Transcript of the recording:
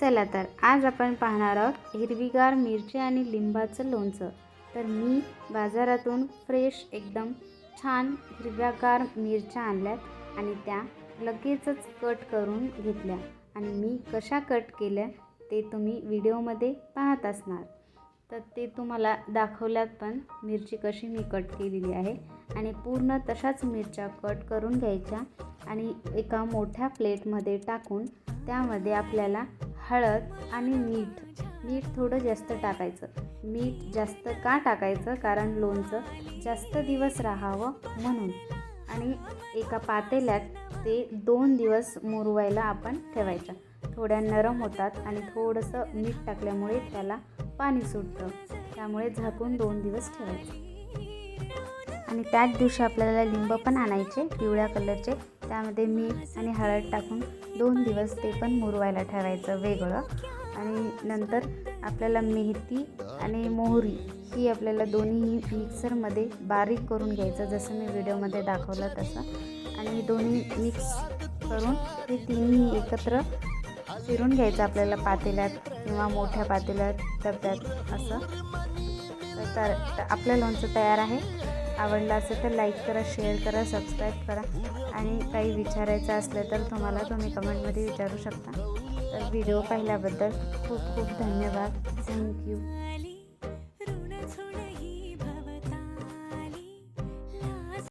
चला तर आज आपण पाहणार आहोत हिरवीगार मिरची आणि लिंबाचं लोणचं। तर मी बाजारातून फ्रेश एकदम छान हिरव्यागार मिरच्या आणल्यात आणि त्या लगेचच कट करून घेतल्या आणि मी कशा कट केल्या ते तुम्ही व्हिडिओमध्ये पाहत असणार। तर ते तुम्हाला दाखवल्यात पण मिरची कशी मी कट केलेली आहे आणि पूर्ण तशाच मिरच्या कट करून घ्यायच्या आणि एका मोठ्या प्लेटमध्ये टाकून त्यामध्ये आपल्याला हळद आणि मीठ थोडं जास्त टाकायचं। मीठ जास्त का टाकायचं कारण लोणचं जास्त दिवस राहावं म्हणून। आणि एका पातेल्यात ते 2 दिवस मुरवायला आपण ठेवायचं। थोड्या नरम होतात आणि थोडंसं मीठ टाकल्यामुळे त्याला पाणी सुटतं, त्यामुळे झाकून 2 दिवस ठेवायचं। आणि त्याच दिवशी आपल्याला लिंब पण आणायचे पिवळ्या कलरचे, त्यामध्ये मीठ आणि हळद टाकून 2 दिवस ते पण मुरवायला ठेवायचं वेगळं। आणि नंतर आपल्याला मेथी आणि मोहरी ही आपल्याला दोन्ही मिक्सरमध्ये बारीक करून घ्यायचं, जसं मी व्हिडिओमध्ये दाखवलं तसं। आणि दोन्ही मिक्स करून हे तिन्ही एकत्र फिरून घ्यायचं आपल्याला पातेल्यात किंवा मोठ्या पातेल्यात डब्यात असं। तर आपलं लोणचं तयार आहे। आवडलं असेल तर लाईक करा, शेअर करा, सबस्क्राईब करा आणि काही विचारायचं असलं तर तुम्ही कमेंटमध्ये विचारू शकता। तर व्हिडिओ पाहिल्याबद्दल खूप खूप धन्यवाद। थँक्यू।